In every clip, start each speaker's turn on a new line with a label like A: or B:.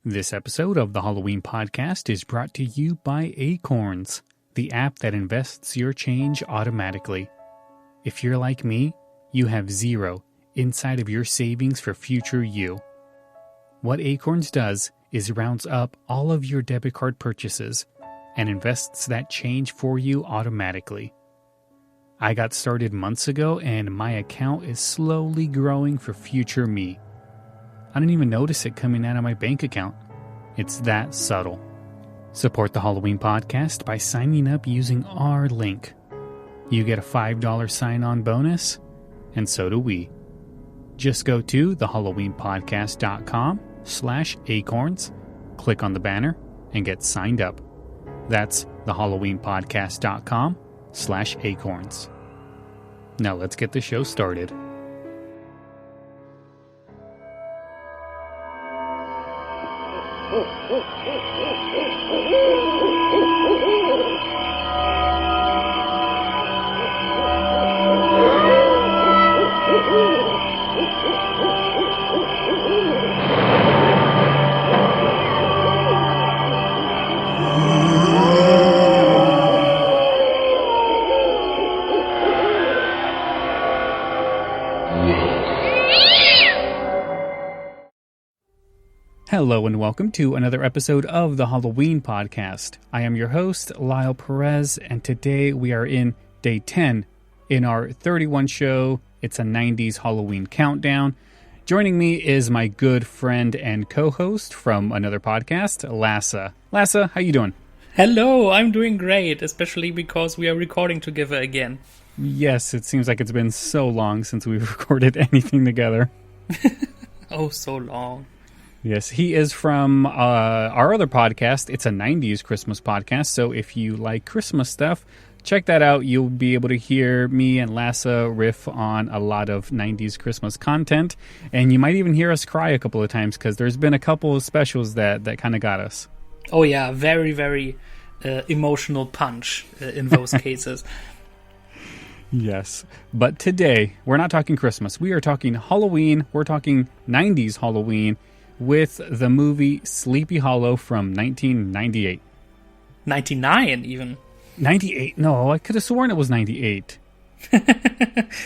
A: This episode of the Halloween podcast is brought to you by Acorns, the app that invests your change automatically. If you're like me, you have zero inside of your savings for future you. What Acorns does is rounds up all of your debit card purchases and invests that change for you automatically. I got started months ago and my account is slowly growing for future me. I didn't even notice it coming out of my bank account. It's that subtle. Support the Halloween podcast by signing up using our link. You get a $5 sign-on bonus, and so do we. Just go to thehalloweenpodcast.com/acorns, click on the banner, and get signed up. That's thehalloweenpodcast.com/acorns. Now let's get the show started. Hello and welcome to another episode of the Halloween podcast. I am your host, Lyle Perez, and today we are in day 10 in our 31 show. It's a 90s Halloween countdown. Joining me is my good friend and co-host from another podcast, Lasse. Lasse, how you doing?
B: Hello, I'm doing great, especially because we are recording together again.
A: Yes, it seems like it's been so long since we've recorded anything together.
B: Oh, so long.
A: Yes, he is from our other podcast. It's a 90s Christmas podcast, so if you like Christmas stuff, check that out. You'll be able to hear me and Lasse riff on a lot of 90s Christmas content, and you might even hear us cry a couple of times because there's been a couple of specials that kind of got us.
B: Oh yeah, very, very emotional punch in those cases.
A: Yes, but today we're not talking Christmas. We are talking Halloween. We're talking 90s Halloween with the movie Sleepy Hollow from 1998.
B: 99 even.
A: 98? No, I could have sworn it was 98.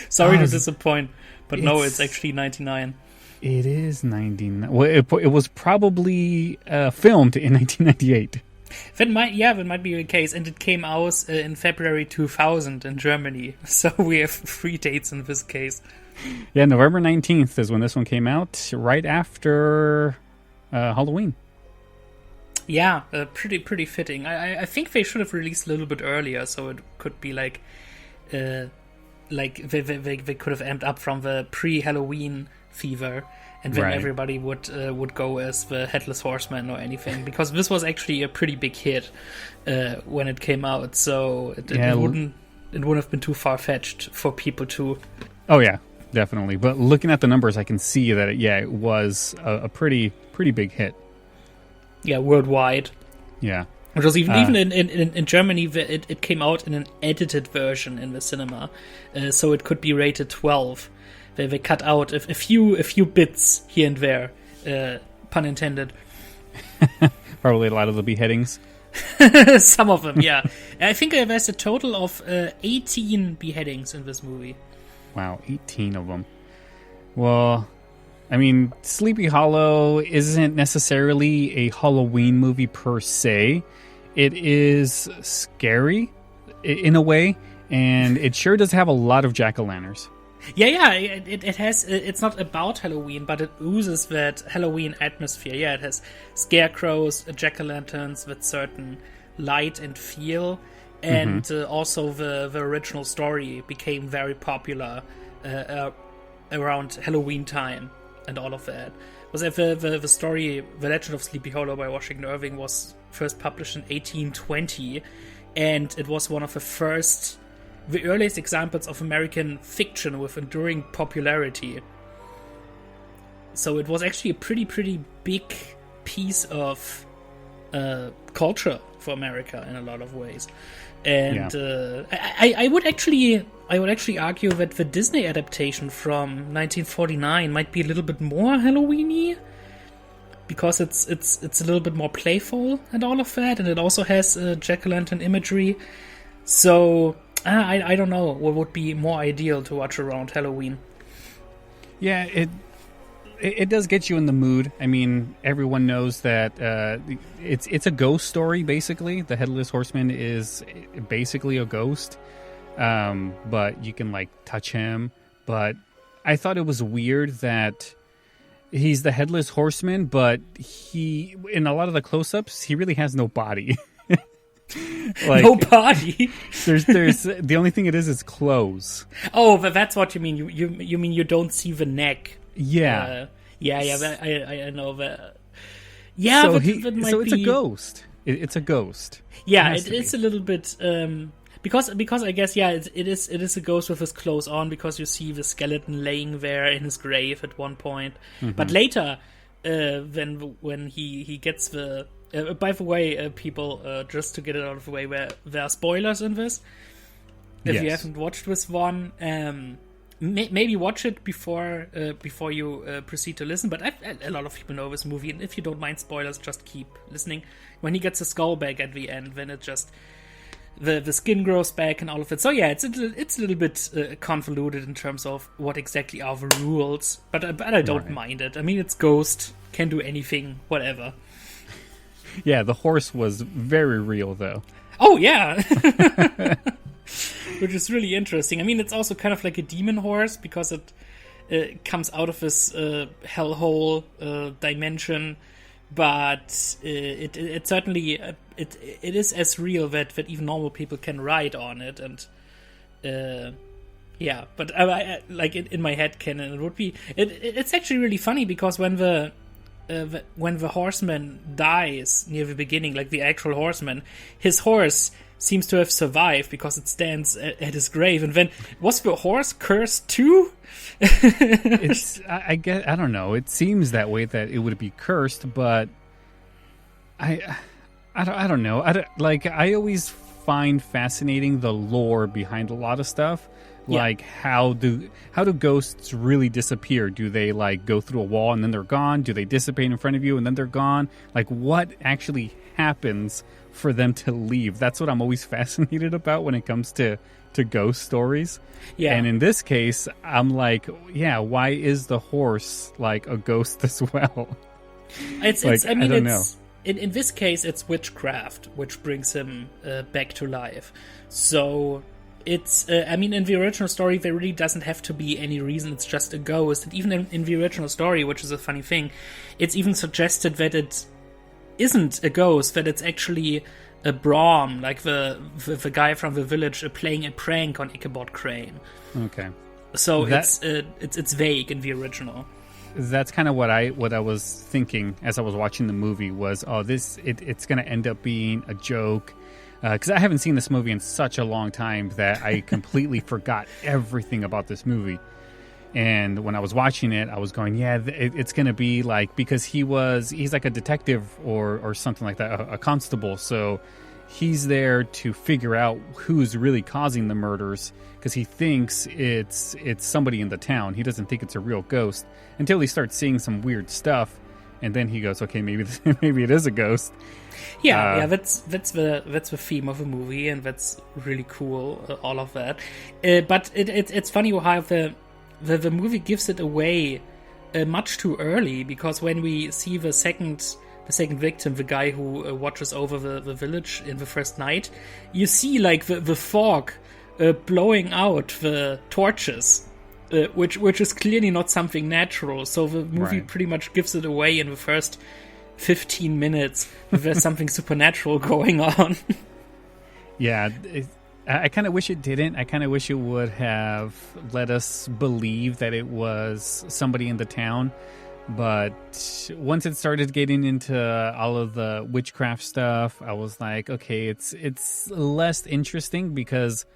B: Sorry to disappoint, but no, it's actually 99.
A: It is 99. Well, it was probably filmed in 1998.
B: That might be the case, and it came out in February 2000 in Germany, so we have 3 dates in this case.
A: Yeah, November 19th is when this one came out, right after Halloween.
B: Yeah, pretty fitting. I think they should have released a little bit earlier, so it could be like they could have amped up from the pre-Halloween fever, and then everybody would go as the Headless Horseman or anything, because this was actually a pretty big hit when it came out, so it wouldn't have been too far-fetched for people to...
A: Oh yeah, definitely. But looking at the numbers, I can see that it was a pretty big hit.
B: Yeah, worldwide.
A: Yeah.
B: Which was even in Germany, it came out in an edited version in the cinema, so it could be rated 12. They cut out a few bits here and there, pun intended.
A: Probably a lot of the beheadings.
B: Some of them, yeah. I think there's a total of 18 beheadings in this movie.
A: Wow, 18 of them. Well, I mean, Sleepy Hollow isn't necessarily a Halloween movie per se. It is scary in a way, and it sure does have a lot of jack-o'-lanterns.
B: Yeah, it has. It's not about Halloween, but it oozes that Halloween atmosphere. Yeah, it has scarecrows, jack-o'-lanterns with certain light and feel, and also the original story became very popular around Halloween time and all of that. Was that the story, The Legend of Sleepy Hollow by Washington Irving, was first published in 1820, and it was one of the earliest examples of American fiction with enduring popularity. So it was actually a pretty big piece of culture for America in a lot of ways. And I would actually argue that the Disney adaptation from 1949 might be a little bit more Halloween-y, because it's a little bit more playful and all of that, and it also has jack-o'-lantern imagery. So I don't know what would be more ideal to watch around Halloween.
A: Yeah, it does get you in the mood. I mean, everyone knows that it's a ghost story, basically. The Headless Horseman is basically a ghost, but you can, like, touch him. But I thought it was weird that he's the Headless Horseman, but he, in a lot of the close-ups, he really has no body. Like,
B: no body.
A: there's the only thing it is clothes.
B: Oh, but that's what you mean. You mean you don't see the neck.
A: Yeah.
B: I know that. Yeah,
A: so
B: but
A: it's a ghost. It's a ghost.
B: Yeah, it's a little bit because I guess it is a ghost with his clothes on, because you see the skeleton laying there in his grave at one point. Mm-hmm. But later, when he gets the by the way, people, just to get it out of the way, there are spoilers in this. If you haven't watched this one, maybe watch it before you proceed to listen. But a lot of people know this movie, and if you don't mind spoilers, just keep listening. When he gets a skull back at the end, then it just the skin grows back and all of it. So yeah, it's a little bit convoluted in terms of what exactly are the rules. But I don't mind it. I mean, it's Ghost, can do anything, whatever.
A: Yeah, the horse was very real, though.
B: Oh, yeah. Which is really interesting. I mean, it's also kind of like a demon horse, because it comes out of this hellhole dimension. But it certainly it is as real that even normal people can ride on it. And yeah, but I like in my head canon, it would be it's actually really funny, because when the horseman dies near the beginning, like the actual horseman, his horse seems to have survived because it stands at his grave. And then, was the horse cursed too?
A: I guess, I don't know. It seems that way, that it would be cursed, but I don't know. I always find fascinating the lore behind a lot of stuff. Yeah. Like, how do ghosts really disappear? Do they, like, go through a wall and then they're gone? Do they dissipate in front of you and then they're gone? Like, what actually happens for them to leave? That's what I'm always fascinated about when it comes to ghost stories. Yeah. And in this case, I'm like, yeah, why is the horse like a ghost as well?
B: I don't know. In this case, it's witchcraft which brings him back to life. So it's, in the original story, there really doesn't have to be any reason. It's just a ghost. And even in the original story, which is a funny thing, it's even suggested that it isn't a ghost, that it's actually a Brahm, like the guy from the village, playing a prank on Ichabod Crane.
A: Okay.
B: So it's vague in the original.
A: That's kind of what I was thinking as I was watching the movie was, it's going to end up being a joke. Because I haven't seen this movie in such a long time that I completely forgot everything about this movie. And when I was watching it, I was going, yeah, it's going to be like, because he's like a detective or something like that, a constable. So he's there to figure out who's really causing the murders, because he thinks it's somebody in the town. He doesn't think it's a real ghost until he starts seeing some weird stuff. And then he goes, okay, maybe it is a ghost.
B: Yeah, that's the theme of the movie, and that's really cool. All of that, but it's funny how the movie gives it away much too early, because when we see the second victim, the guy who watches over the village in the first night, you see like the fog blowing out the torches. Which is clearly not something natural. So the movie pretty much gives it away in the first 15 minutes. There's something supernatural going on.
A: Yeah, I kind of wish it didn't. I kind of wish it would have let us believe that it was somebody in the town. But once it started getting into all of the witchcraft stuff, I was like, okay, it's less interesting, because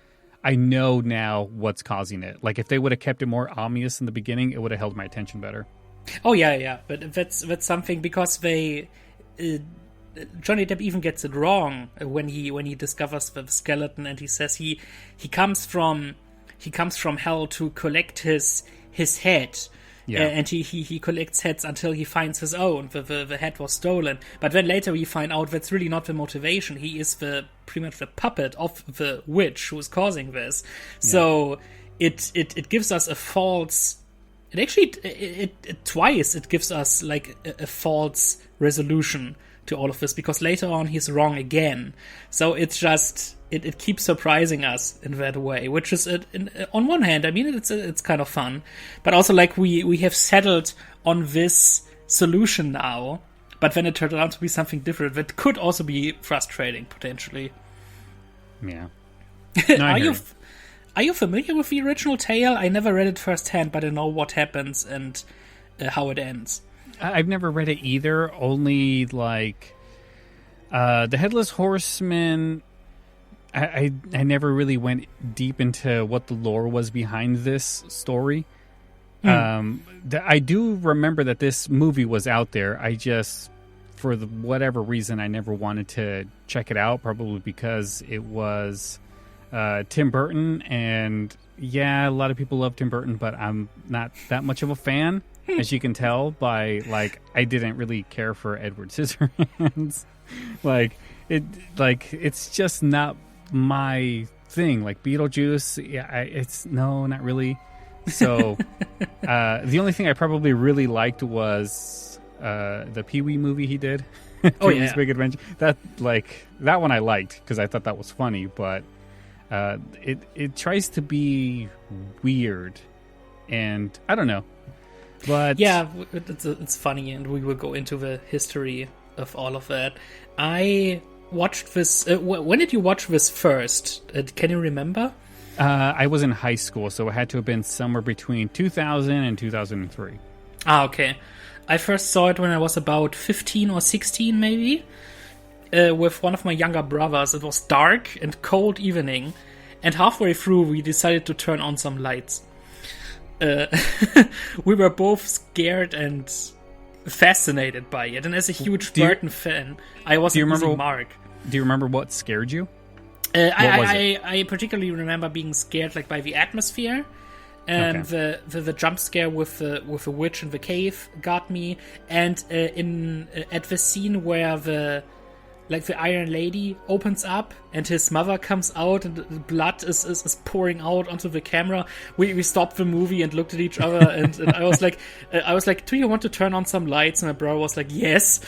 A: I know now what's causing it. Like, if they would have kept it more obvious in the beginning, it would have held my attention better.
B: Oh yeah, but that's something, because they Johnny Depp even gets it wrong when he discovers the skeleton, and he says he comes from hell to collect his head,
A: Yeah.
B: And he collects heads until he finds his own. The head was stolen. But then later we find out that's really not the motivation. He is pretty much the puppet of the witch who is causing this. Yeah. So it gives us a false... It actually, twice it gives us like a false resolution to all of this, because later on he's wrong again. So it's just... It keeps surprising us in that way, which is, on one hand, I mean, it's kind of fun, but also like we have settled on this solution now, but then it turned out to be something different that could also be frustrating potentially.
A: Yeah. No,
B: Are you familiar with the original tale? I never read it firsthand, but I know what happens and how it ends.
A: I've never read it either. Only like the Headless Horseman. I never really went deep into what the lore was behind this story. I do remember that this movie was out there. I just, for whatever reason, I never wanted to check it out, probably because it was Tim Burton. And yeah, a lot of people love Tim Burton, but I'm not that much of a fan, as you can tell by, like, I didn't really care for Edward Scissorhands. It's just not my thing. Like Beetlejuice, it's not really. So the only thing I probably really liked was the Pee-wee movie he did. Pee-wee's Big Adventure. That one I liked because I thought that was funny, but it tries to be weird, and I don't know. But
B: yeah, it's funny, and we will go into the history of all of that. I watched this. When did you watch this first? Can you remember?
A: I was in high school, so it had to have been somewhere between 2000 and 2003.
B: Ah, okay. I first saw it when I was about 15 or 16, maybe, with one of my younger brothers. It was dark and cold evening, and halfway through we decided to turn on some lights. We were both scared and fascinated by it, and as a huge Burton fan, I was an easy mark.
A: Do you remember what scared you?
B: I particularly remember being scared by the atmosphere, and the jump scare with the witch in the cave got me, and at the scene where the Iron Lady opens up and his mother comes out and the blood is pouring out onto the camera. We stopped the movie and looked at each other, and I was like, do you want to turn on some lights? And my brother was like, yes.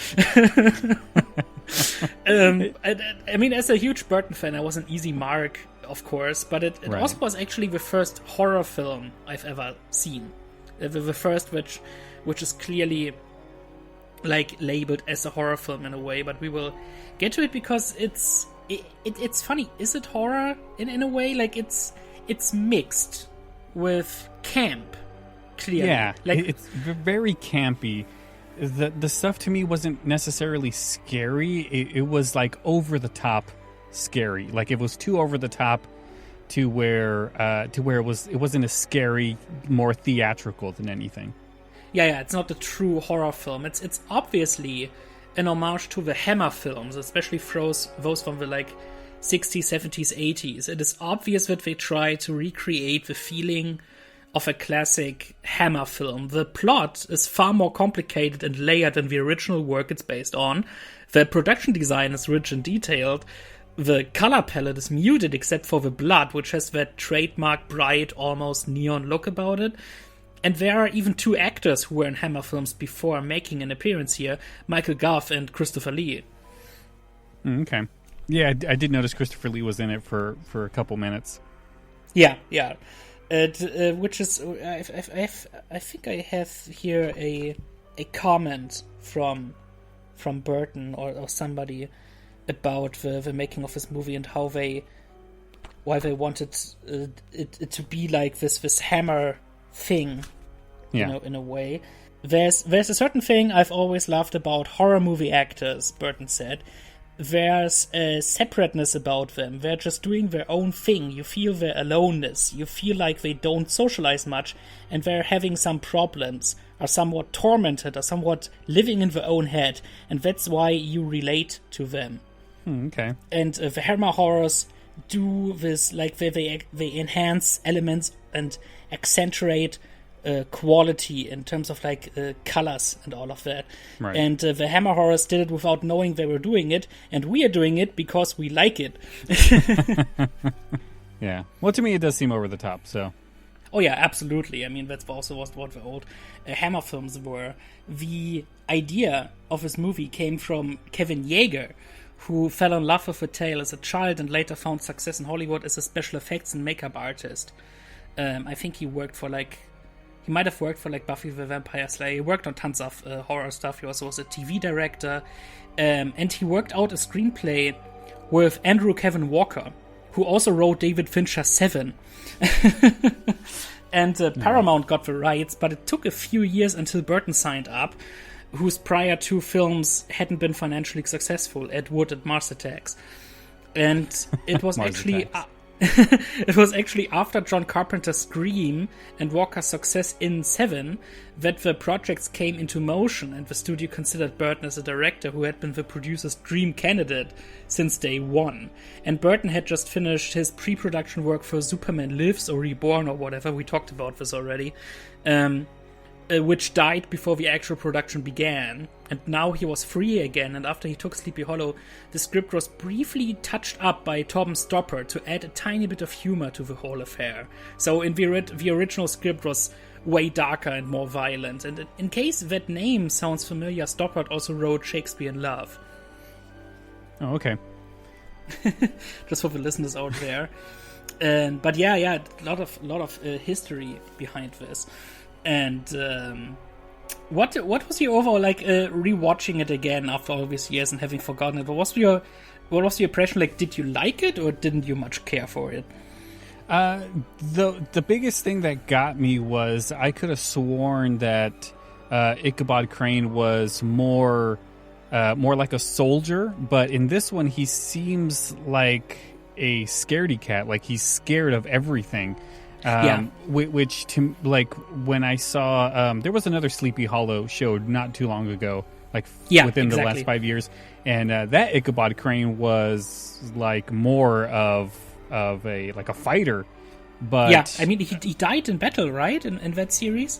B: I mean, as a huge Burton fan, I was an easy mark, of course, but it
A: right.
B: also was actually the first horror film I've ever seen. The first which is clearly labeled as a horror film in a way, but we will get to it because it's funny. Is it horror in a way? It's mixed with camp, clearly.
A: Yeah, it's very campy. The stuff to me wasn't necessarily scary. It was over the top scary. It was too over the top to where it wasn't as scary, more theatrical than anything.
B: Yeah, it's not a true horror film. It's obviously an homage to the Hammer films, especially those from the 60s, 70s, 80s. It is obvious that they try to recreate the feeling of a classic Hammer film. The plot is far more complicated and layered than the original work it's based on. The production design is rich and detailed. The color palette is muted except for the blood, which has that trademark bright, almost neon look about it. And there are even two actors who were in Hammer films before making an appearance here, Michael Gough and Christopher Lee.
A: Okay. Yeah, I did notice Christopher Lee was in it for a couple minutes.
B: Yeah. Which is, I think I have here a comment from Burton or somebody about the making of this movie and why they wanted it to be like this Hammer thing, in a way. There's a certain thing I've always loved about horror movie actors, Burton said. There's a separateness about them. They're just doing their own thing. You feel their aloneness. You feel like they don't socialize much, and they're having some problems, are somewhat tormented, are somewhat living in their own head, and that's why you relate to them.
A: Okay. And
B: the Hammer horrors do this, they enhance elements and accentuate quality in terms of like colors and all of that.
A: Right.
B: And the Hammer Horrors did it without knowing they were doing it, and we are doing it because we like it.
A: Yeah. Well, to me, it does seem over the top. So.
B: Oh yeah, absolutely. I mean, that's also what the old Hammer films were. The idea of this movie came from Kevin Yeager, who fell in love with the tale as a child and later found success in Hollywood as a special effects and makeup artist. I think he might have worked for like Buffy the Vampire Slayer. He worked on tons of horror stuff. He also was a TV director. And he worked out a screenplay with Andrew Kevin Walker, who also wrote David Fincher's Seven. And Paramount got the rights, but it took a few years until Burton signed up, whose prior two films hadn't been financially successful, Ed Wood and Mars Attacks. And it was actually... it was actually after John Carpenter's Scream and Walker's success in Seven that the projects came into motion, and the studio considered Burton as a director who had been the producer's dream candidate since day one. And Burton had just finished his pre-production work for Superman Lives or Reborn or whatever, we talked about this already, which died before the actual production began. And now he was free again, and after he took Sleepy Hollow, the script was briefly touched up by Tom Stoppard to add a tiny bit of humor to the whole affair. So in the original script was way darker and more violent. And in case that name sounds familiar, Stoppard also wrote Shakespeare in Love.
A: Oh, okay.
B: Just for the listeners out there. But yeah, a lot of history behind this. And what was your overall like rewatching it again after all these years and having forgotten it? What was your impression? Like, did you like it or didn't you much care for it?
A: The biggest thing that got me was I could have sworn that Ichabod Crane was more like a soldier, but in this one he seems like a scaredy cat. Like he's scared of everything. Which to like when I saw there was another Sleepy Hollow show not too long ago, like within the last 5 years, and that Ichabod Crane was like more of a fighter. But
B: yeah, I mean he died in battle, right? In that series,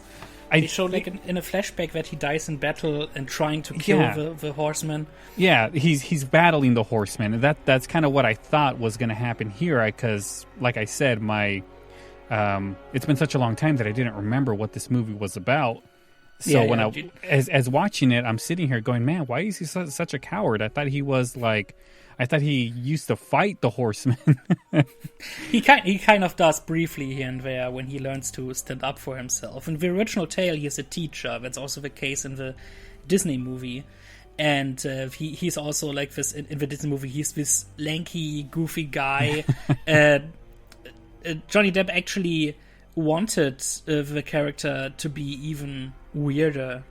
B: they showed like in a flashback that he dies in battle and trying to kill the horseman. Yeah,
A: he's battling the horseman, and that's kind of what I thought was going to happen here, because like I said, it's been such a long time that I didn't remember what this movie was about. So as watching it, I'm sitting here going, man, why is he such a coward? I thought he used to fight the horsemen.
B: He kind of does briefly here and there when he learns to stand up for himself. In the original tale, he is a teacher. That's also the case in the Disney movie. And he's also like this in the Disney movie. He's this lanky, goofy guy. Johnny Depp actually wanted the character to be even weirder.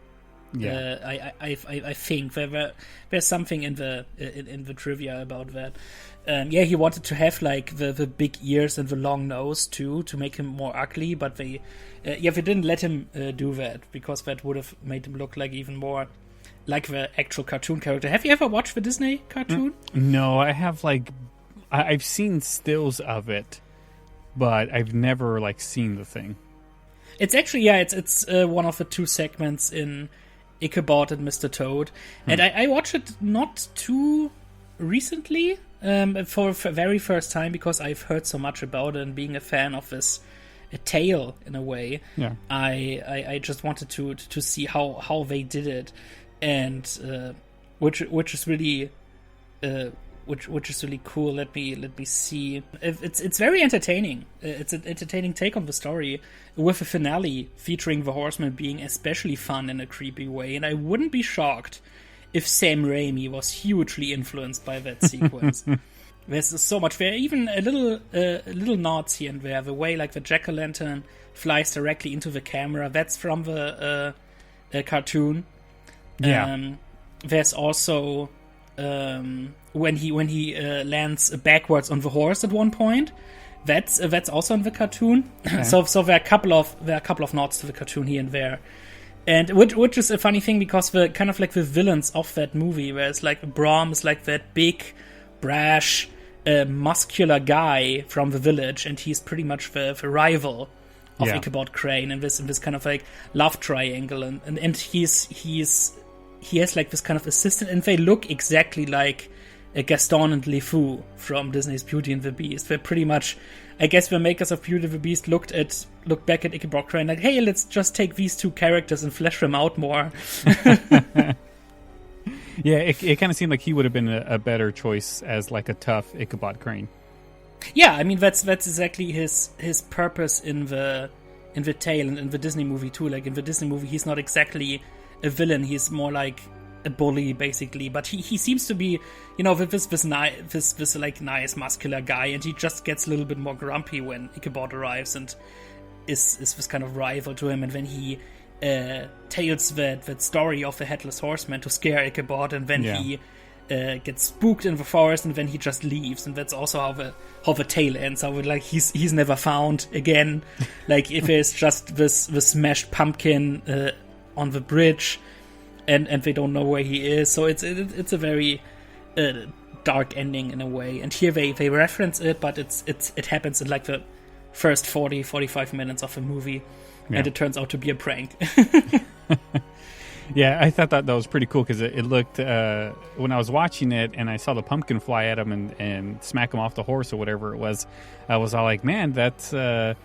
B: Yeah, I think there's something in the trivia about that. He wanted to have like the big ears and the long nose too, to make him more ugly. But they didn't let him do that, because that would have made him look like even more like the actual cartoon character. Have you ever watched the Disney cartoon?
A: No, I have I've seen stills of it, but I've never seen the thing.
B: It's actually it's one of the two segments in Ichabod and Mr. Toad, and I watched it not too recently, for the very first time, because I've heard so much about it, and being a fan of this tale in a way. Yeah, I just wanted to see how they did it, and which is really. Which is really cool. Let me see. It's very entertaining. It's an entertaining take on the story, with a finale featuring the Horseman being especially fun in a creepy way. And I wouldn't be shocked if Sam Raimi was hugely influenced by that sequence. There's so much there. Even a little nods here and there. The way the jack-o'-lantern flies directly into the camera. That's from the cartoon. Yeah. There's also. When he lands backwards on the horse at one point, that's also in the cartoon. Okay. So there are a couple of nods to the cartoon here and there, and which is a funny thing, because the kind of the villains of that movie, whereas Brom is that big, brash, muscular guy from the village, and he's pretty much the rival of
A: Yeah.
B: Ichabod Crane, and this kind of like love triangle, and he has like this kind of assistant, and they look exactly like Gaston and LeFou from Disney's Beauty and the Beast. They're pretty much, I guess, the makers of Beauty and the Beast looked back at Ichabod Crane like, hey, let's just take these two characters and flesh them out more.
A: Yeah, it kind of seemed like he would have been a better choice as like a tough Ichabod Crane.
B: Yeah, I mean that's exactly his purpose in the tale and in the Disney movie too. Like in the Disney movie, he's not exactly a villain; he's more like a bully, basically. But he seems to be, with this like nice muscular guy, and he just gets a little bit more grumpy when Ichabod arrives and is this kind of rival to him. And when he tells that story of the Headless Horseman to scare Ichabod, and then he gets spooked in the forest, and then he just leaves, and that's also how the tale ends. How like he's never found again. Like if it's just this smashed pumpkin on the bridge, and they don't know where he is. So it's a very dark ending in a way. And here they reference it, but it happens in like the first 40-45 minutes of the movie, and it turns out to be a prank.
A: Yeah, I thought that was pretty cool because it looked, when I was watching it and I saw the pumpkin fly at him and smack him off the horse or whatever it was, I was all like, man, that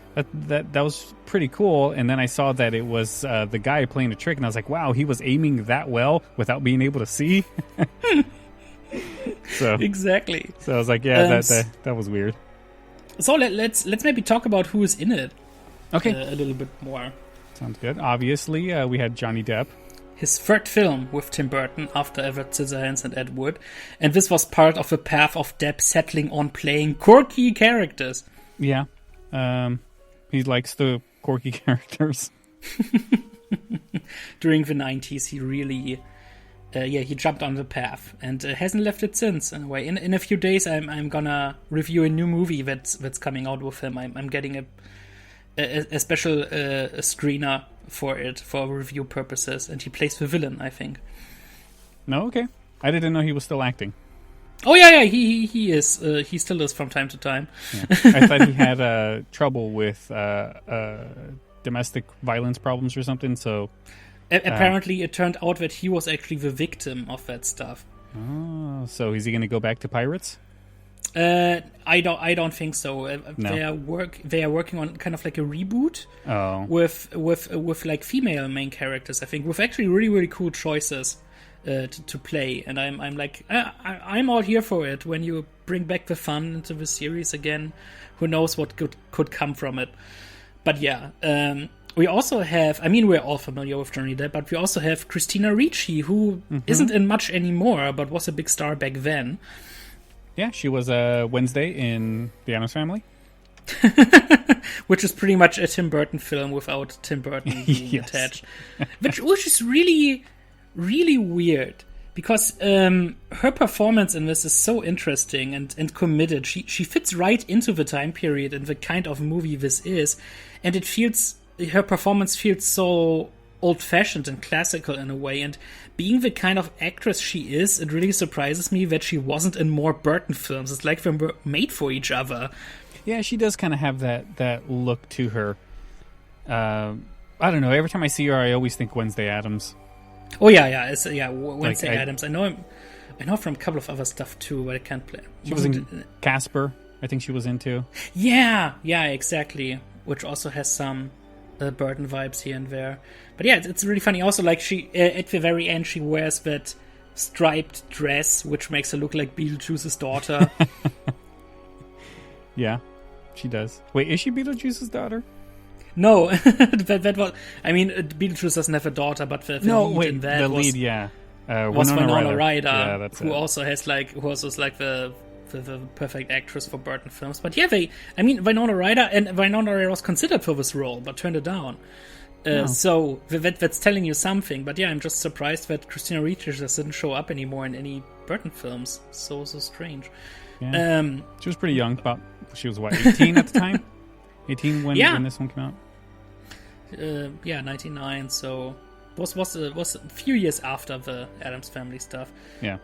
A: was pretty cool. And then I saw that it was the guy playing a trick, and I was like, wow, he was aiming that well without being able to see. So
B: exactly.
A: So I was like, yeah, that was weird.
B: So let's maybe talk about who is in it.
A: Okay,
B: a little bit more.
A: Sounds good. Obviously, we had Johnny Depp.
B: His third film with Tim Burton after Edward Scissorhands and Ed Wood, and this was part of the path of Depp settling on playing quirky characters.
A: Yeah, he likes the quirky characters.
B: During the 90s, he really, he jumped on the path and hasn't left it since. In a way, in a few days, I'm gonna review a new movie that's coming out with him. I'm getting a special screener for it for review purposes, and he plays the villain, I think.
A: No, okay. I didn't know he was still acting.
B: Oh yeah, he is. He still is from time to time.
A: Yeah. I thought he had trouble with domestic violence problems or something. So
B: apparently, it turned out that he was actually the victim of that stuff.
A: Oh, so is he going to go back to pirates?
B: I don't think so.
A: No.
B: They are working on kind of like a reboot.
A: Oh.
B: With like female main characters, I think, with actually really really cool choices to play, and I'm like I'm all here for it. When you bring back the fun into the series again, who knows what could come from it. But yeah, we also have, I mean, we're all familiar with Johnny Depp, but we also have Christina Ricci, who isn't in much anymore, but was a big star back then.
A: Yeah, she was Wednesday in The Addams Family.
B: Which is pretty much a Tim Burton film without Tim Burton being attached. Which is really, really weird. Because her performance in this is so interesting and committed. She fits right into the time period and the kind of movie this is. And her performance feels so old-fashioned and classical in a way, and being the kind of actress she is, it really surprises me that she wasn't in more Burton films. It's like they were made for each other.
A: Yeah, she does kind of have that look to her. I don't know. Every time I see her, I always think Wednesday Addams.
B: Oh yeah, Wednesday Addams. I know from a couple of other stuff too, but I can't play.
A: She was in Casper. I think she was into.
B: Yeah, exactly. Which also has some Burton vibes here and there. But yeah, it's really funny. Also, like she at the very end, she wears that striped dress, which makes her look like Beetlejuice's daughter.
A: Yeah, she does. Wait, is she Beetlejuice's daughter?
B: No, that was. I mean, Beetlejuice doesn't have a daughter, but the lead in that was Winona Ryder, who also is like the perfect actress for Burton films. But yeah, Winona Ryder was considered for this role, but turned it down. So that's telling you something. But yeah, I'm just surprised that Christina Ricci just didn't show up anymore in any Burton films. So strange.
A: Yeah. She was pretty young. She was what, 18 at the time? 18 when this one came out.
B: 99. So was a few years after the Addams Family stuff.
A: Yeah.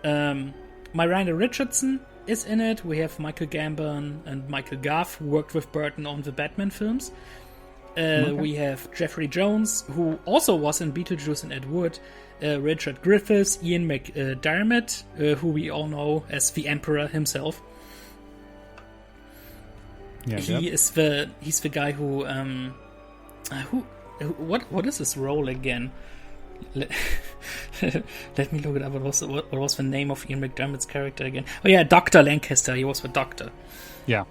B: Miranda Richardson is in it. We have Michael Gambon and Michael Gough, who worked with Burton on the Batman films. We have Jeffrey Jones, who also was in Beetlejuice and Ed Wood. Richard Griffiths, Ian McDermott, who we all know as the Emperor himself.
A: Yeah,
B: he's the guy who what is his role again? Let me look it up. What was the name of Ian McDermott's character again? Oh yeah, Dr. Lancaster. He was the Doctor.
A: Yeah.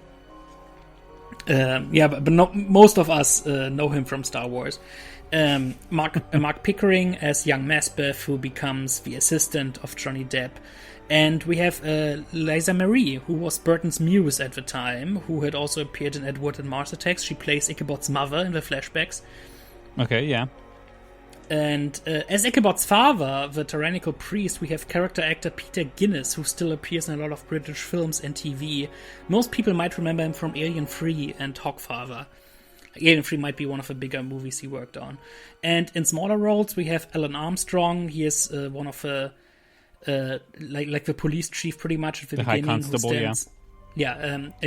B: But most of us know him from Star Wars. Mark Pickering as young Masbeth, who becomes the assistant of Johnny Depp. And we have Liza Marie, who was Burton's muse at the time, who had also appeared in Ed Wood and Mars Attacks. She plays Ichabod's mother in the flashbacks.
A: Okay, yeah.
B: And as Ichabod's father, the tyrannical priest, we have character actor Peter Guinness, who still appears in a lot of British films and TV. Most people might remember him from Alien 3 and Hogfather. Alien 3 might be one of the bigger movies he worked on. And in smaller roles, we have Alan Armstrong. He is one of the like the police chief, pretty much at the beginning.
A: High Constable,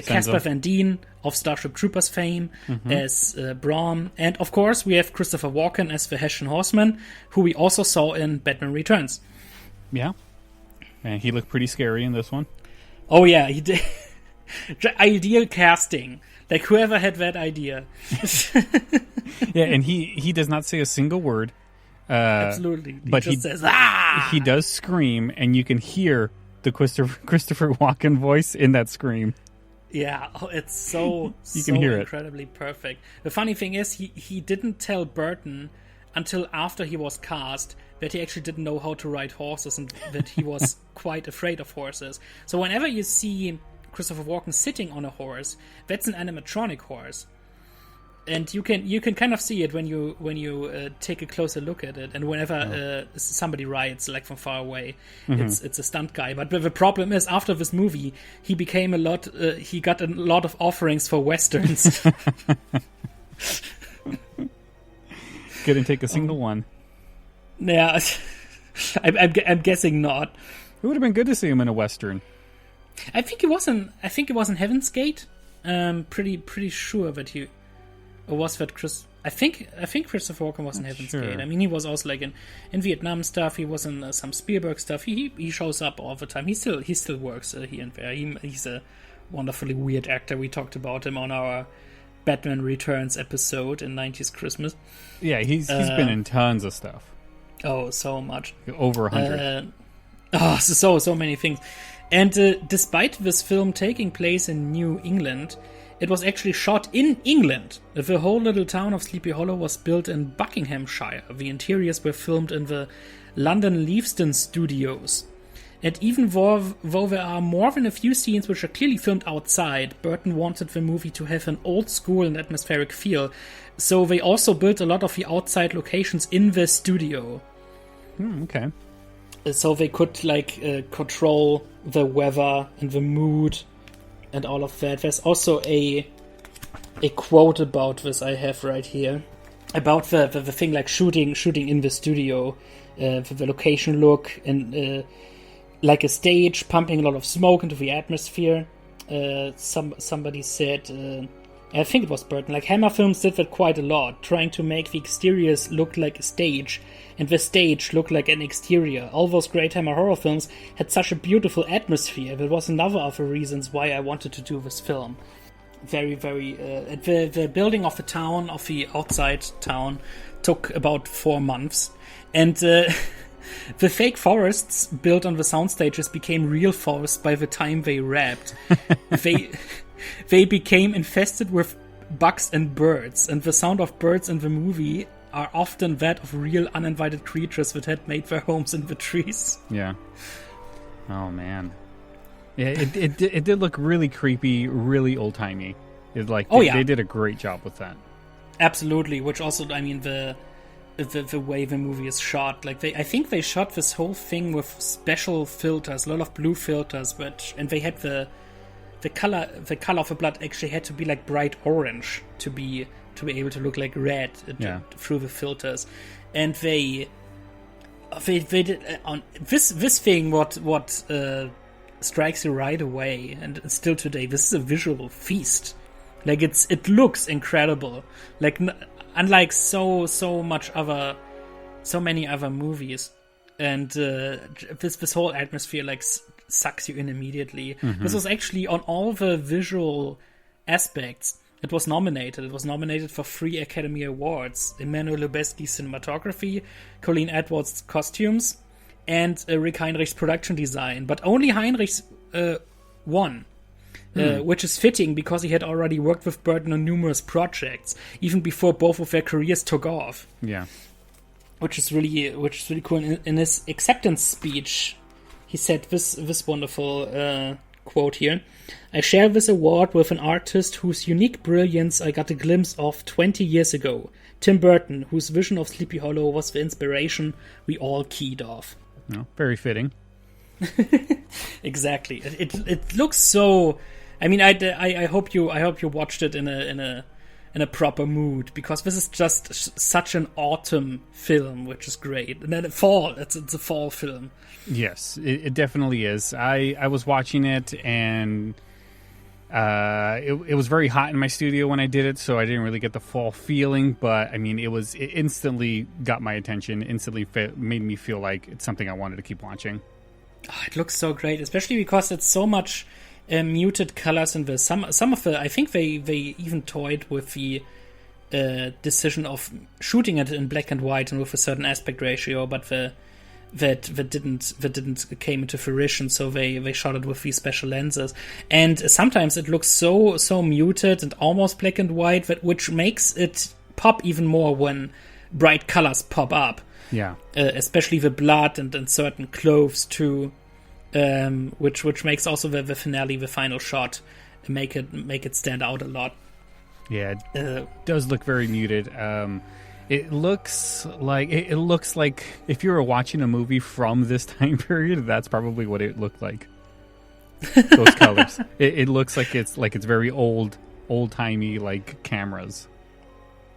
B: Casper Van Dien of Starship Troopers fame as Brahm. And of course, we have Christopher Walken as the Hessian Horseman, who we also saw in Batman Returns.
A: Yeah. And he looked pretty scary in this one.
B: Oh, yeah, he did. Ideal casting. Like, whoever had that idea.
A: Yeah, and he does not say a single word.
B: Absolutely.
A: But he
B: says, "Ah!"
A: He does scream, and you can hear the Christopher Walken voice in that scream.
B: Yeah, it's so
A: can hear
B: incredibly perfect. The funny thing is, he didn't tell Burton until after he was cast that he actually didn't know how to ride horses and that he was quite afraid of horses. So whenever you see Christopher Walken sitting on a horse, that's an animatronic horse. And you can kind of see it when you take a closer look at it. And whenever somebody rides like from far away, it's a stunt guy. But the problem is, after this movie, he became he got a lot of offerings for westerns.
A: Couldn't take a single one.
B: Yeah, I'm guessing not.
A: It would have been good to see him in a western.
B: I think it was in Heaven's Gate. Pretty sure that he. Or was that Chris? I think Christopher Walken was in Heaven's Gate. I mean, he was also like in Vietnam stuff. He was in some Spielberg stuff. He shows up all the time. He still works here and there. He's a wonderfully weird actor. We talked about him on our Batman Returns episode in 90s Christmas.
A: Yeah, he's been in tons of stuff.
B: Oh, so much.
A: Over 100.
B: So many things. And despite this film taking place in New England, it was actually shot in England. The whole little town of Sleepy Hollow was built in Buckinghamshire. The interiors were filmed in the London Leavesden studios. And even though there are more than a few scenes which are clearly filmed outside, Burton wanted the movie to have an old school and atmospheric feel. So they also built a lot of the outside locations in the studio.
A: Okay.
B: So they could control the weather and the mood and all of that. There's also a quote about this I have right here. About the thing like shooting in the studio. The location look and like a stage, pumping a lot of smoke into the atmosphere. Somebody said, I think it was Burton, like Hammer Films did that quite a lot, trying to make the exteriors look like a stage and the stage look like an exterior. All those great Hammer horror films had such a beautiful atmosphere. That was another of the reasons why I wanted to do this film. Very, very... the building of the town, of the outside town, took about 4 months. And the fake forests built on the sound stages became real forests by the time they wrapped. They became infested with bugs and birds, and the sound of birds in the movie are often that of real uninvited creatures that had made their homes in the trees.
A: Yeah. Oh, man. Yeah, it did look really creepy, really old-timey. They did a great job with that.
B: Absolutely, which also, I mean, the way the movie is shot, I think they shot this whole thing with special filters, a lot of blue filters, and they had the color of the blood actually had to be like bright orange to be able to look like red through the filters. And they did on this thing what strikes you right away, and still today, this is a visual feast. Like it looks incredible. Like unlike so many other movies, and this whole atmosphere like sucks you in immediately. This was actually on all the visual aspects. It was nominated. It was nominated for 3 Academy Awards: Emmanuel Lubezki's cinematography, Colleen Edwards' costumes, and Rick Heinrich's production design. But only Heinrich's won. Which is fitting because he had already worked with Burton on numerous projects, even before both of their careers took off.
A: Yeah.
B: Which is really cool. In his acceptance speech, he said this wonderful quote here: "I share this award with an artist whose unique brilliance I got a glimpse of 20 years ago, Tim Burton, whose vision of Sleepy Hollow was the inspiration we all keyed off."
A: No, very fitting.
B: Exactly. It looks so. I mean, I hope you watched it in a proper mood, because this is just such an autumn film, which is great. And then fall. It's a fall film.
A: Yes, it definitely is. I was watching it, and it was very hot in my studio when I did it, so I didn't really get the fall feeling. But I mean, it instantly got my attention. Instantly made me feel like it's something I wanted to keep watching.
B: Oh, it looks so great, especially because it's so much muted colors in this. Some of the, I think they even toyed with the decision of shooting it in black and white and with a certain aspect ratio, but that didn't came into fruition. So they shot it with these special lenses, and sometimes it looks so muted and almost black and white, which makes it pop even more when bright colors pop up.
A: Yeah,
B: especially the blood and certain clothes too. Which makes also the finale, the final shot, make it stand out a lot.
A: Yeah, it does look very muted. It looks like if you were watching a movie from this time period, that's probably what it looked like. Those colors. It looks like it's very old timey like cameras.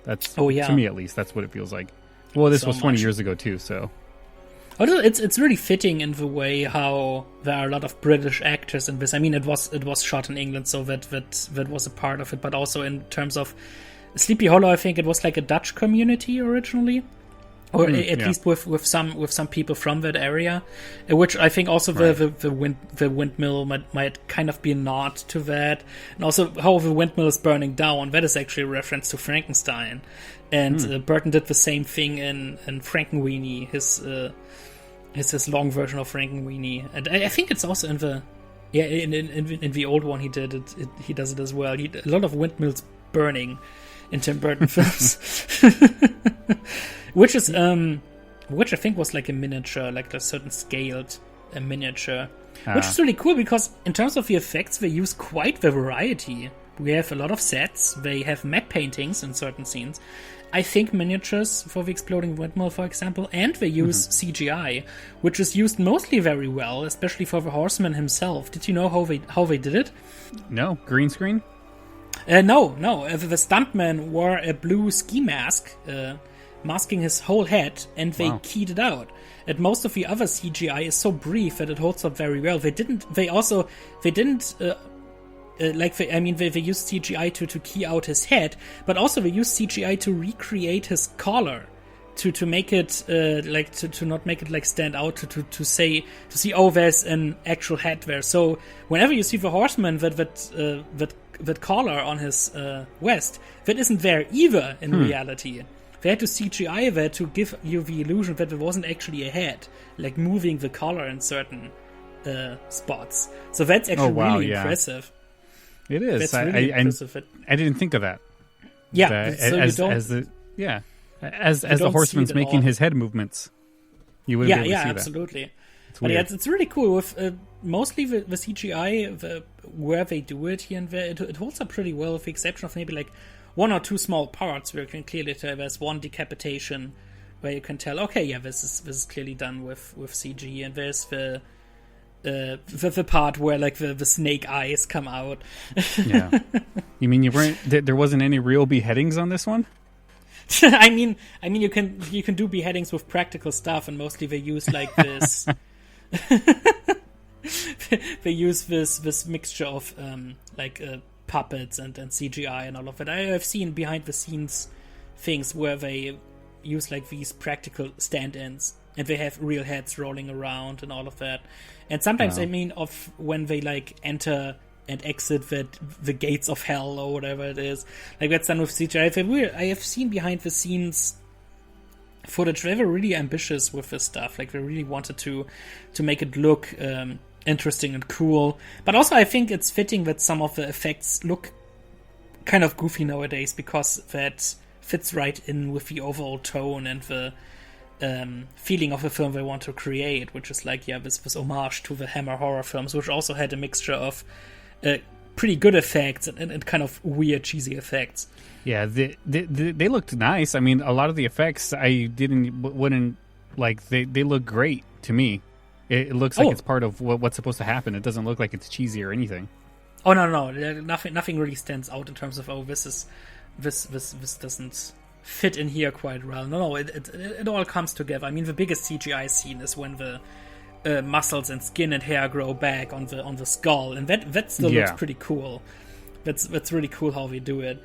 A: That's to me at least. That's what it feels like. Well, this was 20 years ago too, so.
B: Although it's really fitting in the way how there are a lot of British actors in this. I mean, it was shot in England, so that was a part of it. But also in terms of Sleepy Hollow, I think it was like a Dutch community originally, or at least with some people from that area, which I think also the windmill might kind of be a nod to that, and also how the windmill is burning down. That is actually a reference to Frankenstein, and Burton did the same thing in Frankenweenie, his long version of Frankenweenie, and I think it's also in the in the old one he did it. He does it as well. A lot of windmills burning in Tim Burton films, which I think was like a miniature, like a certain scaled miniature, which is really cool because in terms of the effects they use quite the variety. We have a lot of sets. They have matte paintings in certain scenes. I think miniatures for the exploding windmill, for example, and they use CGI, which is used mostly very well, especially for the horseman himself. Did you know how they did it?
A: No, green screen.
B: No. The stuntman wore a blue ski mask, masking his whole head, and they keyed it out. And most of the other CGI is so brief that it holds up very well. They didn't they used CGI to key out his head, but also they used CGI to recreate his collar, to make it to not make it like stand out, to see there's an actual head there. So whenever you see the horseman, that collar on his vest, that isn't there either in reality. They had to CGI that to give you the illusion that it wasn't actually a head, like moving the collar in certain spots. So that's actually really impressive.
A: It is.
B: That's really impressive.
A: I didn't think of that.
B: Yeah,
A: as the horseman's making his head movements, you wouldn't be able to see
B: absolutely.
A: That.
B: But it's really cool with mostly the CGI where they do it here and there. It holds up pretty well, with the exception of maybe like one or two small parts where you can clearly tell there's one decapitation where you can tell, okay, yeah, this is clearly done with CG, and there's the part where like the snake eyes come out.
A: Yeah, you mean there wasn't any real beheadings on this one?
B: I mean you can do beheadings with practical stuff, and mostly they use like this. They use this mixture of puppets and CGI and all of it. I have seen behind the scenes things where they use like these practical stand-ins and they have real heads rolling around and all of that. And sometimes I mean of when they like enter and exit the gates of hell or whatever it is. Like that's done with CGI. I have seen behind the scenes footage. They were really ambitious with this stuff. Like they really wanted to make it look interesting and cool. But also I think it's fitting that some of the effects look kind of goofy nowadays because that fits right in with the overall tone and the feeling of the film they want to create, which is like, this homage to the Hammer horror films, which also had a mixture of pretty good effects and kind of weird, cheesy effects.
A: Yeah, they looked nice. I mean, a lot of the effects wouldn't like. They look great to me. It looks like it's part of what's supposed to happen. It doesn't look like it's cheesy or anything.
B: Oh no, nothing really stands out in terms of this doesn't fit in here quite well. No, it all comes together. I mean, the biggest CGI scene is when the muscles and skin and hair grow back on the skull, and that still looks pretty cool. That's really cool how they do it.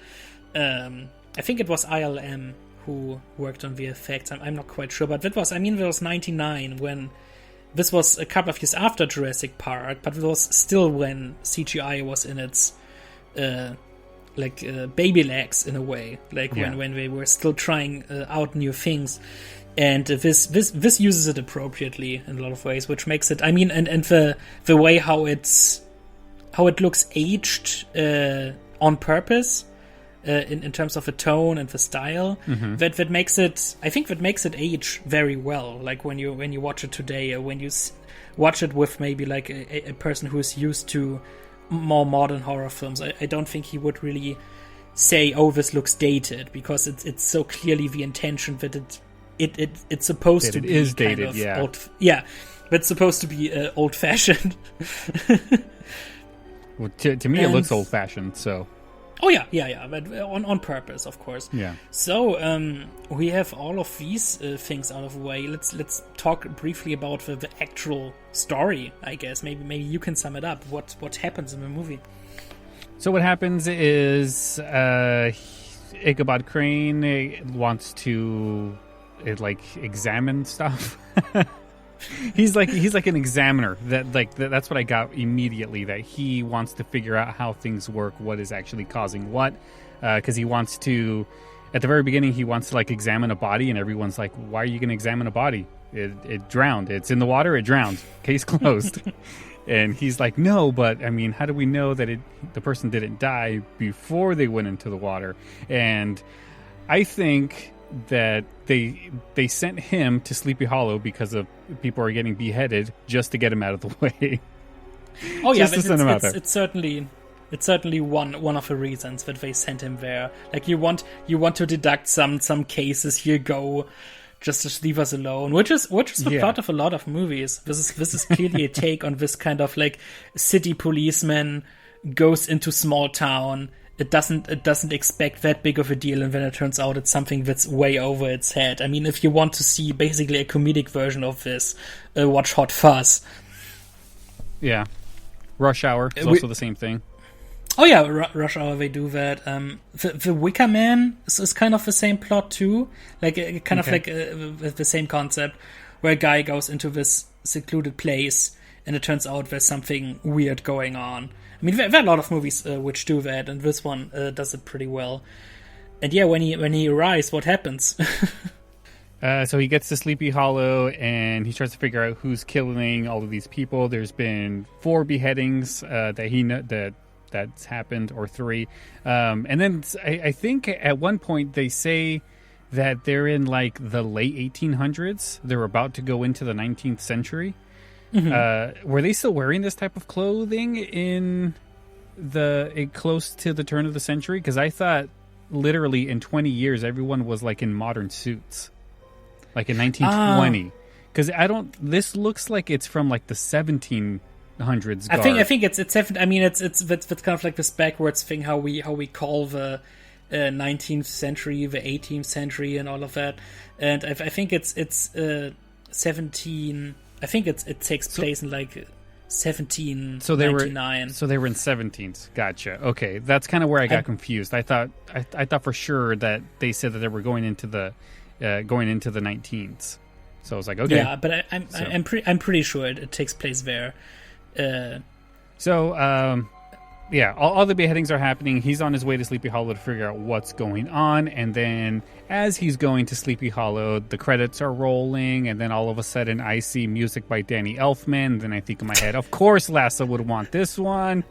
B: I think it was ILM who worked on the effects. I'm not quite sure, but that was 99 when this was a couple of years after Jurassic Park, but it was still when CGI was in its baby legs in a way, when they were still trying out new things. And this uses it appropriately in a lot of ways, which makes it. I mean, and the way how it looks aged on purpose, in terms of the tone and the style, that makes it. I think that makes it age very well. Like when you watch it today, or when you watch it with maybe like a person who's used to more modern horror films, I don't think he would really say, "Oh, this looks dated," because it's so clearly the intention that it's supposed to be
A: is
B: kind
A: dated,
B: of old, but it's supposed to be old-fashioned.
A: Well, to me, it looks old-fashioned. So,
B: oh yeah, but on purpose, of course.
A: Yeah.
B: So we have all of these things out of the way. Let's talk briefly about the actual story. I guess maybe you can sum it up. What happens in the movie?
A: So what happens is Ichabod Crane wants to examine stuff. he's like an examiner. That's what I got immediately. That he wants to figure out how things work, what is actually causing what, because he wants to. At the very beginning, he wants to examine a body, and everyone's like, "Why are you going to examine a body? It drowned. It's in the water. It drowned. Case closed." And he's like, "No, but I mean, how do we know that the person didn't die before they went into the water?" And I think that they sent him to Sleepy Hollow because of people are getting beheaded, just to get him out of the way.
B: Oh yeah, it's certainly one of the reasons that they sent him there. Like you want to deduct some cases. Here go, just leave us alone. Which is the plot of a lot of movies. This is clearly a take on this kind of like city policeman goes into small town. It doesn't expect that big of a deal, and then it turns out it's something that's way over its head. I mean, if you want to see basically a comedic version of this, watch Hot Fuzz.
A: Yeah, Rush Hour is also the same thing.
B: Oh yeah, Rush Hour, they do that. The Wicker Man is kind of the same plot too, like the same concept, where a guy goes into this secluded place, and it turns out there's something weird going on. I mean, there are a lot of movies which do that, and this one does it pretty well. And yeah, when he arrives, what happens?
A: So he gets to Sleepy Hollow, and he starts to figure out who's killing all of these people. There's been 4 beheadings that's happened, or 3. And then I think at one point they say that they're in like the late 1800s. They're about to go into the 19th century. Mm-hmm. Were they still wearing this type of clothing in close to the turn of the century? Because I thought literally in 20 years everyone was like in modern suits, like in 1920. Because this looks like it's from like the 1700s.
B: I think it's I mean it's kind of like this backwards thing how we call the 19th century the 18th century and all of that. And I think it's 17. I think it takes place in like 1799.
A: So they were in 17s. Gotcha. Okay, that's kind of where I got confused. I thought for sure that they said that they were going into the 19s. So I was like, okay.
B: Yeah, but I'm pretty sure it takes place there.
A: Yeah, all the beheadings are happening. He's on his way to Sleepy Hollow to figure out what's going on. And then as he's going to Sleepy Hollow, the credits are rolling. And then all of a sudden I see music by Danny Elfman. And then I think in my head, of course Lasse would want this one.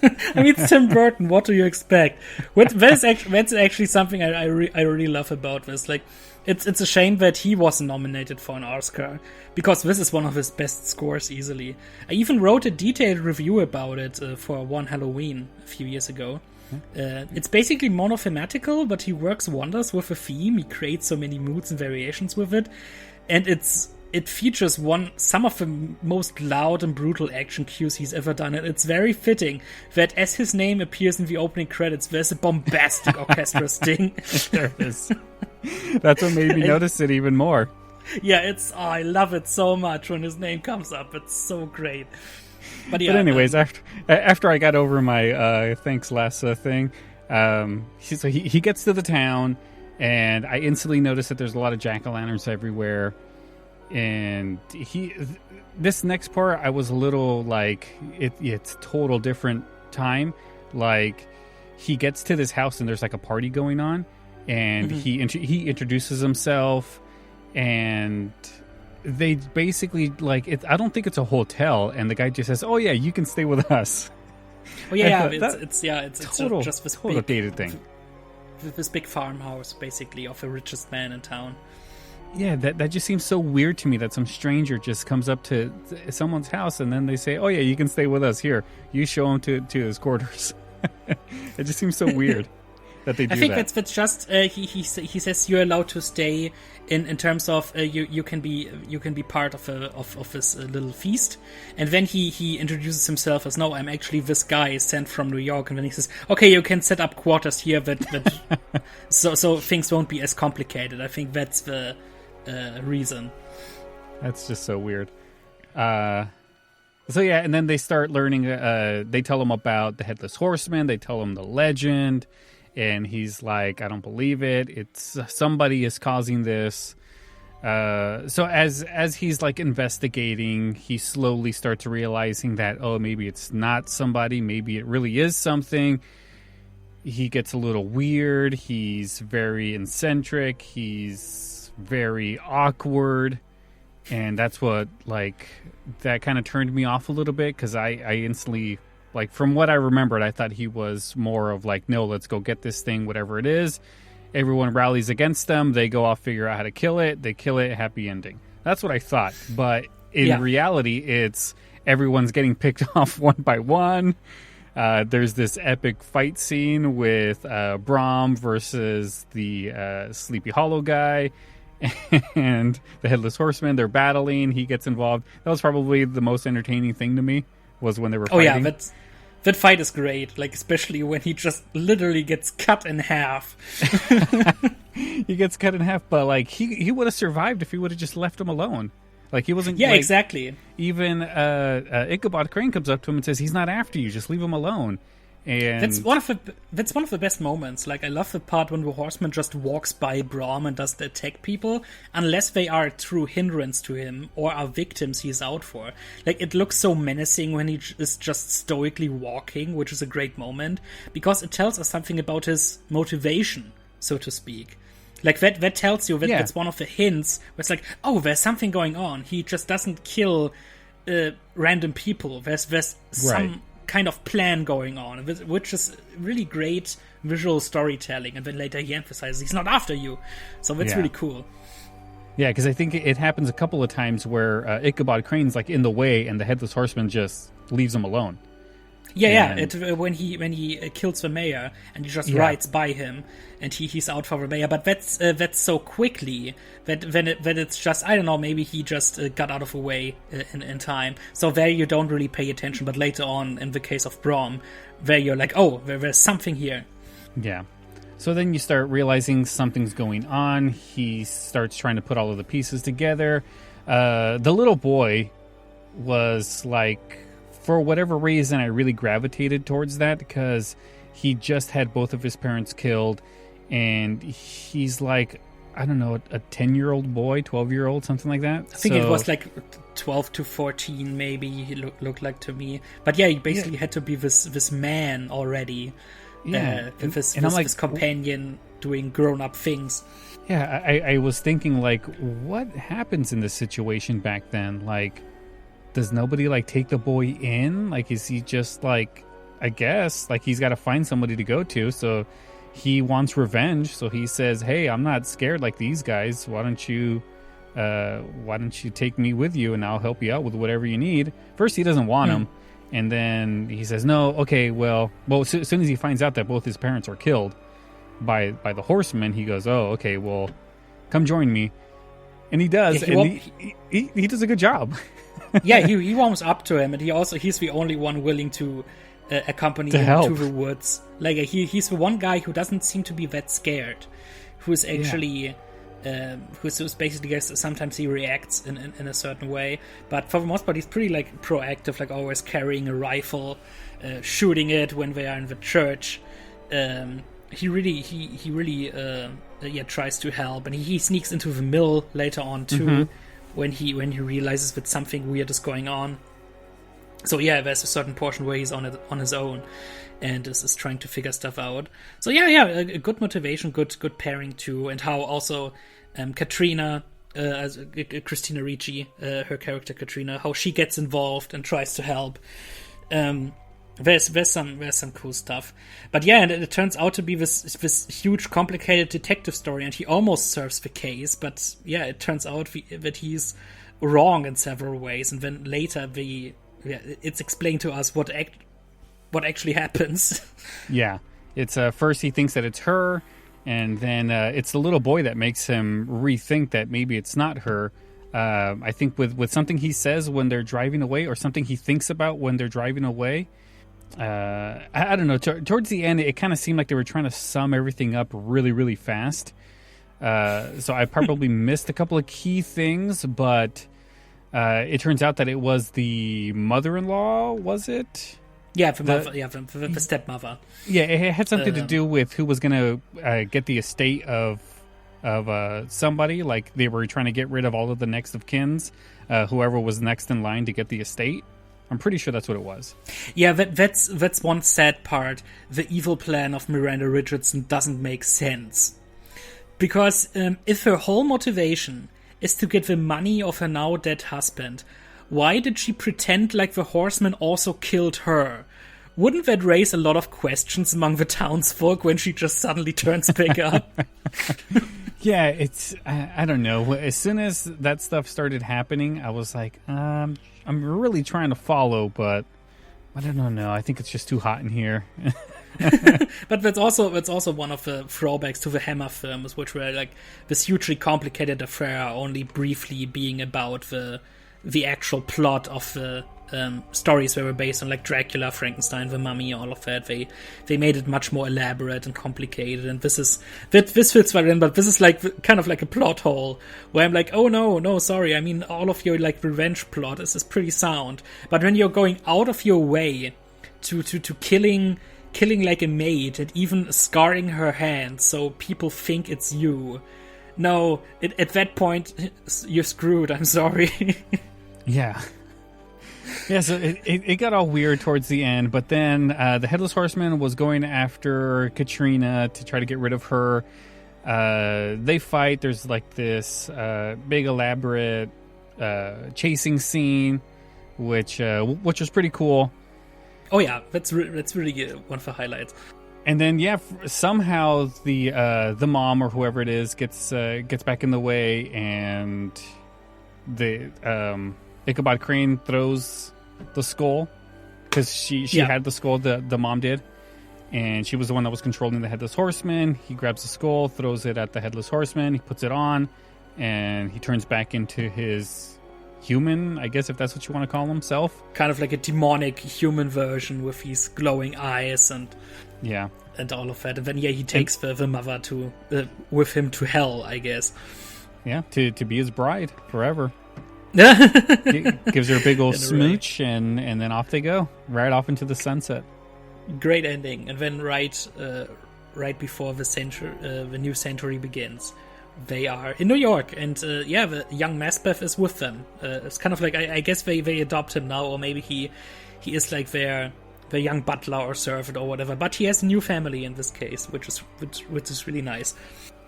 B: I mean, it's Tim Burton. What do you expect? That's actually something I really love about this. Like, it's a shame that he wasn't nominated for an Oscar, because this is one of his best scores easily. I even wrote a detailed review about it for One Halloween a few years ago. It's basically monothematical, but he works wonders with a theme. He creates so many moods and variations with it, and it features some of the most loud and brutal action cues he's ever done, and it's very fitting that as his name appears in the opening credits, there's a bombastic orchestra sting.
A: There it is. That's what made me notice it even more.
B: Yeah, I love it so much when his name comes up. It's so great. But
A: anyways, after I got over my thanks Lasse thing, he gets to the town, and I instantly notice that there's a lot of jack-o'-lanterns everywhere. And this next part, I was a little like, it's total different time. Like, he gets to this house and there's like a party going on, and he introduces himself, and they basically like it. I don't think it's a hotel, and the guy just says, "Oh yeah, you can stay with us."
B: Oh yeah, it's total, just this
A: total dated thing.
B: This big farmhouse, basically, of the richest man in town.
A: Yeah, that just seems so weird to me, that some stranger just comes up to someone's house and then they say, "Oh yeah, you can stay with us. Here, you show him to his quarters." It just seems so weird that they do that. I think
B: that's just he says you're allowed to stay in terms of you can be part of this little feast, and then he introduces himself as, "No, I'm actually this guy sent from New York," and then he says, "Okay, you can set up quarters here, that so things won't be as complicated." I think that's the reason.
A: That's just so weird. So yeah, and then they start learning. They tell him about the Headless Horseman. They tell him the legend, and he's like, "I don't believe it. It's somebody is causing this." So as he's like investigating, he slowly starts realizing that, oh, maybe it's not somebody. Maybe it really is something. He gets a little weird. He's very eccentric. He's very awkward. And that's what, like, that kind of turned me off a little bit, because I instantly, like, from what I remembered, I thought he was more of like, no, let's go get this thing, whatever it is. Everyone rallies against them. They go off, figure out how to kill it. They kill it, happy ending. That's what I thought. But in reality, it's everyone's getting picked off one by one. There's this epic fight scene with Brahm versus the Sleepy Hollow guy. And the Headless Horseman, they're battling. He gets involved. That was probably the most entertaining thing to me, was when they were fighting.
B: Oh yeah, that fight is great. Like, especially when he just literally gets cut in half.
A: He gets cut in half, but like he would have survived if he would have just left him alone. Like, he wasn't.
B: Yeah,
A: like,
B: exactly.
A: Even Ichabod Crane comes up to him and says, "He's not after you. Just leave him alone." And
B: that's one of the best moments. Like, I love the part when the horseman just walks by Brahm and does the attack people, unless they are a true hindrance to him or are victims he's out for. Like, it looks so menacing when he is just stoically walking, which is a great moment, because it tells us something about his motivation, so to speak. Like, that tells you that that's one of the hints where it's like, oh, there's something going on. He just doesn't kill random people. There's some kind of plan going on, which is really great visual storytelling. And then later he emphasizes he's not after you, so that's really cool.
A: Yeah, because I think it happens a couple of times where Ichabod Crane's like in the way, and the Headless Horseman just leaves him alone. When he kills the mayor, and he just rides by him, and he's out for the mayor. But that's so quickly that it's just, I don't know, maybe he just got out of the way in time. So there you don't really pay attention. But later on, in the case of Brahm, there you're like, oh, there's something here. Yeah. So then you start realizing something's going on. He starts trying to put all of the pieces together. The little boy was like, for whatever reason, I really gravitated towards that because he just had both of his parents killed, and he's like, I don't know, a 10-year-old boy, 12-year-old, something like that.
B: I think it was like 12 to 14, maybe, he looked like to me. But yeah, he basically had to be this man already.
A: Yeah.
B: With his
A: like,
B: companion doing grown-up things.
A: Yeah, I was thinking, like, what happens in this situation back then? Like, does nobody, like, take the boy in? Like, is he just, like, I guess, like, he's got to find somebody to go to, so he wants revenge, so he says, hey, I'm not scared like these guys. Why don't you take me with you, and I'll help you out with whatever you need. First, he doesn't want him, and then he says, no, okay, well, as soon as he finds out that both his parents are killed by the horsemen, he goes, oh, okay, well, come join me. And he does, he does a good job.
B: Yeah, he warms up to him, and he's the only one willing to accompany him to the woods. Like, he's the one guy who doesn't seem to be that scared, who's actually who's basically, guess sometimes he reacts in a certain way, but for the most part he's pretty like proactive, like always carrying a rifle, shooting it when they are in the church. He really tries to help, and he sneaks into the mill later on too, when he realizes that something weird is going on. So yeah, there's a certain portion where he's on his own and is trying to figure stuff out. So a good motivation, good pairing too, and how also Katrina, as Christina Ricci, her character Katrina, how she gets involved and tries to help. There's some cool stuff, but yeah, and it turns out to be this huge, complicated detective story, and he almost solves the case, but yeah, it turns out that he's wrong in several ways, and then later it's explained to us what actually happens. Yeah,
A: it's first he thinks that it's her, and then it's the little boy that makes him rethink that maybe it's not her. I think with something he says when they're driving away, or something he thinks about when they're driving away. I don't know. Towards the end, it kind of seemed like they were trying to sum everything up really, really fast. So I probably missed a couple of key things, but it turns out that it was the mother-in-law, was it?
B: Yeah, the stepmother.
A: Yeah, it had something to do with who was going to get the estate of somebody. Like, they were trying to get rid of all of the next of kins, whoever was next in line to get the estate. I'm pretty sure that's what it was. Yeah,
B: that's one sad part. The evil plan of Miranda Richardson doesn't make sense. Because if her whole motivation is to get the money of her now dead husband, why did she pretend like the horseman also killed her? Wouldn't that raise a lot of questions among the townsfolk when she just suddenly turns back up?
A: Yeah, it's... I don't know. As soon as that stuff started happening, I was like, I'm really trying to follow, but I don't know. I think it's just too hot in here.
B: But that's also one of the throwbacks to the Hammer films, which were like this hugely complicated affair only briefly being about the actual plot of the stories that were based on, like Dracula, Frankenstein, the Mummy, all of that. They made it much more elaborate and complicated, and this fits right in, but this is like kind of like a plot hole where I'm like, oh no, sorry, I mean, all of your like revenge plot is pretty sound, but when you're going out of your way to killing like a maid and even scarring her hand so people think it's you, no, at that point you're screwed. I'm sorry.
A: Yeah. Yeah, so it got all weird towards the end, but then the Headless Horseman was going after Katrina to try to get rid of her. They fight. There's like this big elaborate chasing scene, which was pretty cool.
B: Oh yeah, that's really one of the highlights.
A: And then somehow the mom or whoever it is gets back in the way, and the Ichabod Crane throws the skull, because she had the skull, the mom did, and she was the one that was controlling the Headless Horseman. He grabs the skull, throws it at the Headless Horseman, he puts it on, and he turns back into his human, I guess, if that's what you want to call himself.
B: Kind of like a demonic human version with his glowing eyes and all of that. And then he takes the mother with him to hell, I guess.
A: Yeah, to be his bride forever. Gives her a big old smooch, and then off they go, right off into the sunset.
B: Great ending. And then right before the new century begins, they are in New York, and the young Maspeth is with them. It's kind of like I guess they adopt him now, or maybe he is like their young butler or servant or whatever. But he has a new family in this case, which is really nice.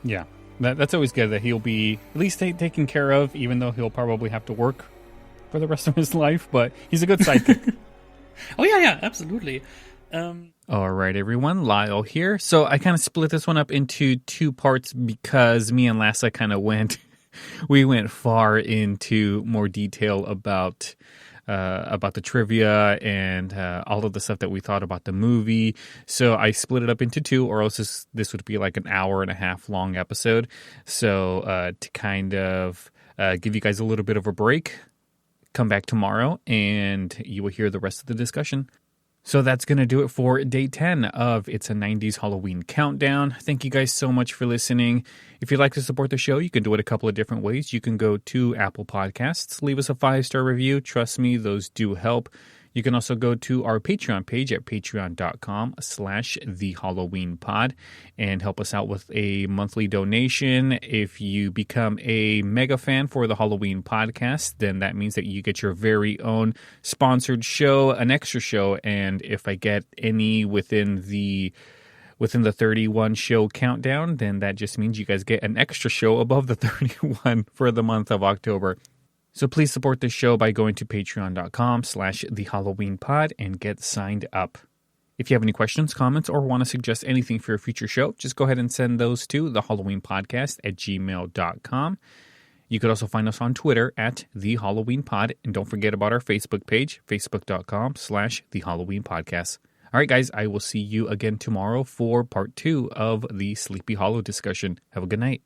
A: Yeah, that's always good that he'll be at least taken care of, even though he'll probably have to work for the rest of his life. But he's a good sidekick.
B: Oh yeah, absolutely.
A: All right, everyone, Lyle here. So I kind of split this one up into two parts because me and Lasse kind of went far into more detail about the trivia and all of the stuff that we thought about the movie. So I split it up into two, or else this would be like an hour and a half long episode. So to kind of give you guys a little bit of a break, come back tomorrow and you will hear the rest of the discussion. So that's going to do it for day 10 of It's a 90s Halloween Countdown. Thank you guys so much for listening. If you'd like to support the show, you can do it a couple of different ways. You can go to Apple Podcasts, leave us a 5-star review. Trust me, those do help. You can also go to our Patreon page at patreon.com/thehalloweenpod and help us out with a monthly donation. If you become a mega fan for the Halloween podcast, then that means that you get your very own sponsored show, an extra show, and if I get any within the 31 show countdown, then that just means you guys get an extra show above the 31 for the month of October. So please support this show by going to patreon.com/thehalloweenpod and get signed up. If you have any questions, comments, or want to suggest anything for a future show, just go ahead and send those to thehalloweenpodcast@gmail.com. You could also find us on Twitter at thehalloweenpod, and don't forget about our Facebook page, facebook.com/thehalloweenpodcast. All right, guys, I will see you again tomorrow for part 2 of the Sleepy Hollow discussion. Have a good night.